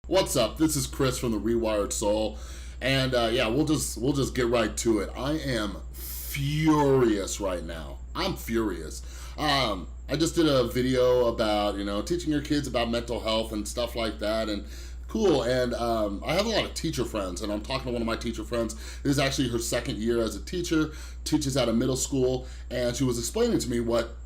What's up? This is Chris from the Rewired Soul, and yeah, we'll just get right to it. I am furious right now. I'm furious. I just did a video about teaching your kids about mental health and stuff like that, and cool. And I have a lot of teacher friends, and I'm talking to one of my teacher friends. This is actually her second year as a teacher, teaches at a middle school, and she was explaining to me what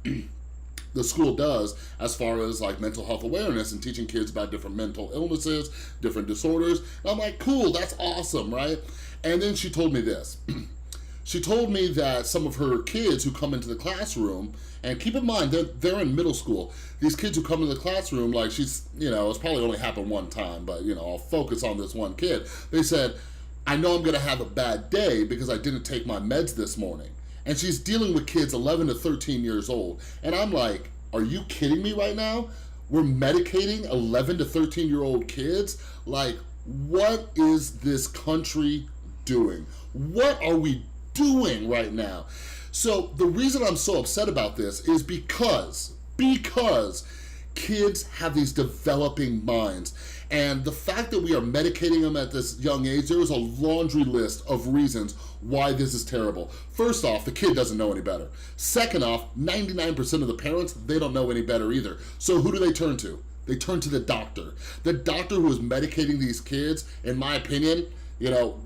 the school does as far as like mental health awareness and teaching kids about different mental illnesses, different disorders. And I'm like, cool, that's awesome, right? And then she told me this. She told me that some of her kids who come into the classroom, and keep in mind, they're in middle school. These kids who come into the classroom, like it's probably only happened one time, but I'll focus on this one kid. They said, I know I'm gonna have a bad day because I didn't take my meds this morning. And she's dealing with kids 11 to 13 years old. And I'm like, are you kidding me right now? We're medicating 11 to 13-year-old kids? Like, what is this country doing? What are we doing right now? So the reason I'm so upset about this is because kids have these developing minds. And the fact that we are medicating them at this young age, there is a laundry list of reasons why this is terrible. First off, the kid doesn't know any better. Second off, 99% of the parents, they don't know any better either. So who do they turn to? They turn to the doctor. The doctor who is medicating these kids, in my opinion,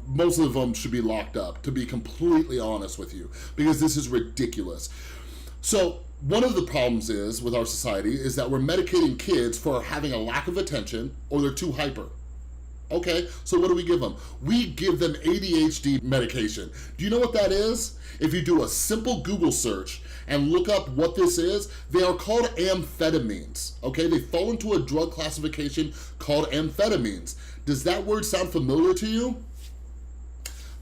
most of them should be locked up, to be completely honest with you, because this is ridiculous. So one of the problems is with our society is that we're medicating kids for having a lack of attention or they're too hyper. Okay, so what do we give them? We give them ADHD medication. Do you know what that is? If you do a simple Google search and look up what this is, they are called amphetamines, okay? They fall into a drug classification called amphetamines. Does that word sound familiar to you?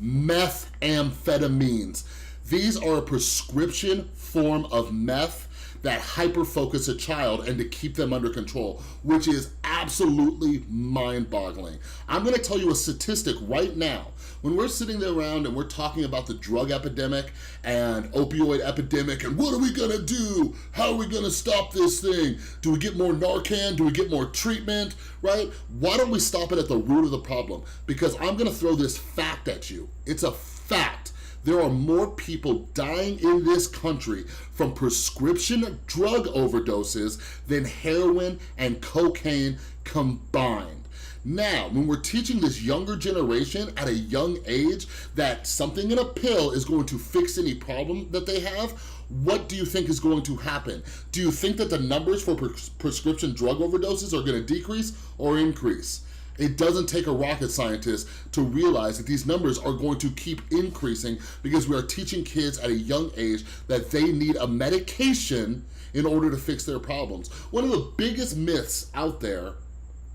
Methamphetamines. These are a prescription form of meth that hyper-focus a child and to keep them under control, which is absolutely mind-boggling. I'm gonna tell you a statistic right now. When we're sitting there around and we're talking about the drug epidemic and opioid epidemic and what are we gonna do? How are we gonna stop this thing? Do we get more Narcan? Do we get more treatment, right? Why don't we stop it at the root of the problem? Because I'm gonna throw this fact at you. It's a fact. There are more people dying in this country from prescription drug overdoses than heroin and cocaine combined. Now, when we're teaching this younger generation at a young age that something in a pill is going to fix any problem that they have, what do you think is going to happen? Do you think that the numbers for prescription drug overdoses are going to decrease or increase? It doesn't take a rocket scientist to realize that these numbers are going to keep increasing because we are teaching kids at a young age that they need a medication in order to fix their problems. One of the biggest myths out there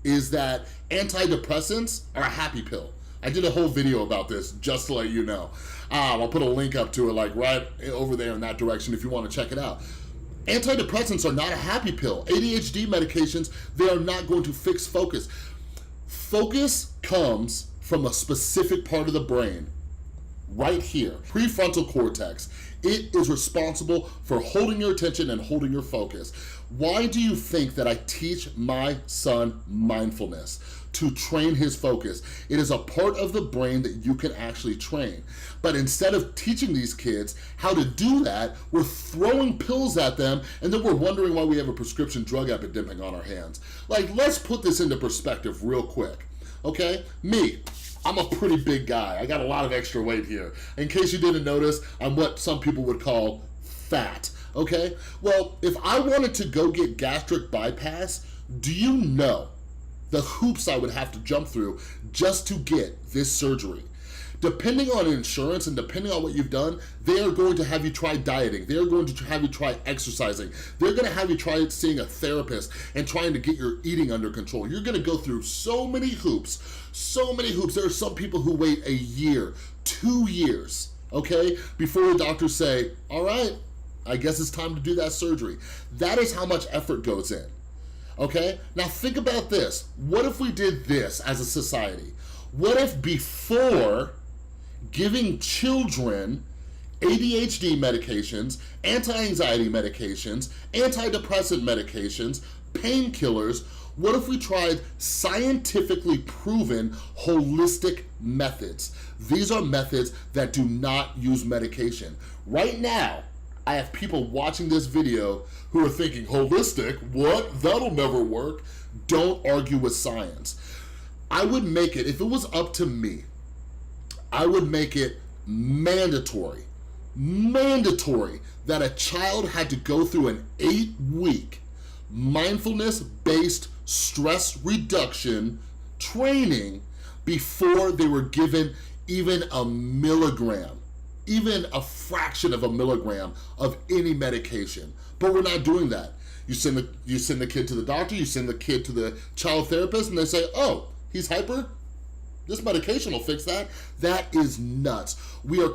is that antidepressants are a happy pill. I did a whole video about this just to let you know. I'll put a link up to it like right over there in that direction if you want to check it out. Antidepressants are not a happy pill. ADHD medications, they are not going to fix focus. Focus comes from a specific part of the brain, right here, prefrontal cortex. It is responsible for holding your attention and holding your focus. Why do you think that I teach my son mindfulness? To train his focus. It is a part of the brain that you can actually train. But instead of teaching these kids how to do that, we're throwing pills at them and then we're wondering why we have a prescription drug epidemic on our hands. Like, let's put this into perspective real quick, okay? I'm a pretty big guy. I got a lot of extra weight here. In case you didn't notice, I'm what some people would call fat, okay? Well, if I wanted to go get gastric bypass, do you know the hoops I would have to jump through just to get this surgery? Depending on insurance and depending on what you've done, they are going to have you try dieting. They are going to have you try exercising. They're gonna have you try seeing a therapist and trying to get your eating under control. You're gonna go through so many hoops, so many hoops. There are some people who wait a year, 2 years, okay, before the doctors say, all right, I guess it's time to do that surgery. That is how much effort goes in. Okay, now think about this. What if we did this as a society? What if before giving children ADHD medications, anti-anxiety medications, antidepressant medications, painkillers, What if we tried scientifically proven holistic methods? These are methods that do not use medication. Right now, I have people watching this video who are thinking, holistic, what? That'll never work. Don't argue with science. I would make it, if it was up to me, I would make it mandatory that a child had to go through an 8-week mindfulness-based stress reduction training before they were given even a milligram, even a fraction of a milligram of any medication. But we're not doing that. You send the kid to the doctor, you send the kid to the child therapist, and they say, oh, he's hyper? This medication will fix that. That is nuts. We are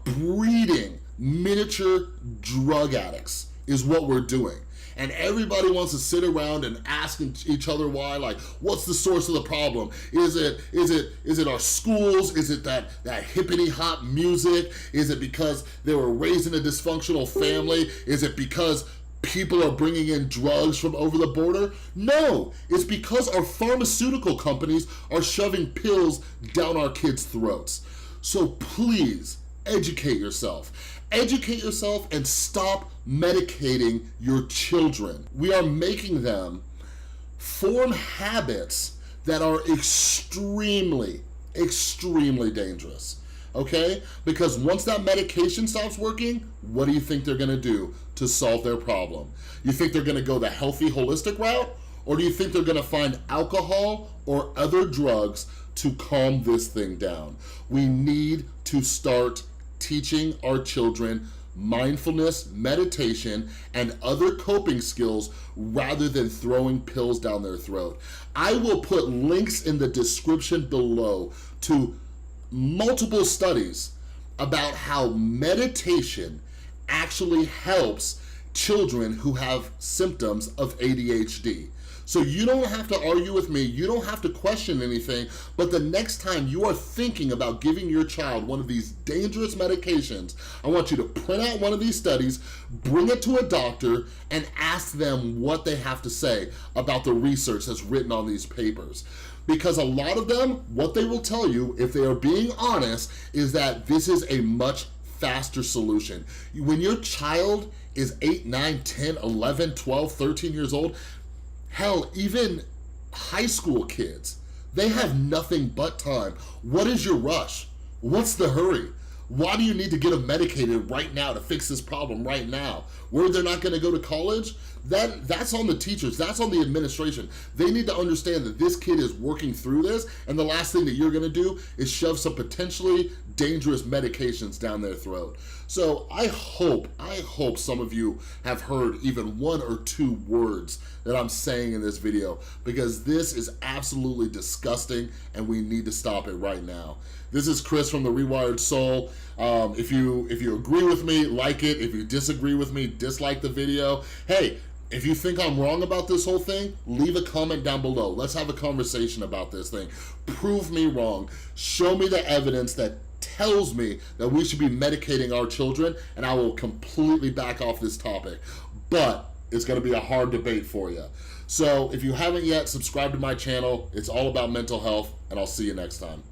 breeding miniature drug addicts is what we're doing. And everybody wants to sit around and ask each other why, like, what's the source of the problem? Is it our schools? Is it that hippity hop music? Is it because they were raised in a dysfunctional family? Is it because people are bringing in drugs from over the border? No, it's because our pharmaceutical companies are shoving pills down our kids' throats. So please, educate yourself. Educate yourself and stop medicating your children. We are making them form habits that are extremely, extremely dangerous. Okay? Because once that medication stops working, what do you think they're gonna do to solve their problem? You think they're gonna go the healthy, holistic route? Or do you think they're gonna find alcohol or other drugs to calm this thing down? We need to start teaching our children mindfulness, meditation, and other coping skills rather than throwing pills down their throat. I will put links in the description below to multiple studies about how meditation actually helps children who have symptoms of ADHD. So you don't have to argue with me, you don't have to question anything, but the next time you are thinking about giving your child one of these dangerous medications, I want you to print out one of these studies, bring it to a doctor, and ask them what they have to say about the research that's written on these papers. Because a lot of them, what they will tell you, if they are being honest, is that this is a much faster solution. When your child is 8, 9, 10, 11, 12, 13 years old, hell, even high school kids, they have nothing but time. What is your rush? What's the hurry? Why do you need to get them medicated right now to fix this problem right now? Where they're not gonna go to college? That's on the teachers, that's on the administration. They need to understand that this kid is working through this, and the last thing that you're gonna do is shove some potentially dangerous medications down their throat. So I hope some of you have heard even 1 or 2 words that I'm saying in this video, because this is absolutely disgusting and we need to stop it right now. This is Chris from the Rewired Soul. If you agree with me, like it. If you disagree with me, dislike the video. Hey, if you think I'm wrong about this whole thing, leave a comment down below. Let's have a conversation about this thing. Prove me wrong. Show me the evidence that tells me that we should be medicating our children, and I will completely back off this topic. But it's gonna be a hard debate for you. So if you haven't yet, subscribe to my channel. It's all about mental health, and I'll see you next time.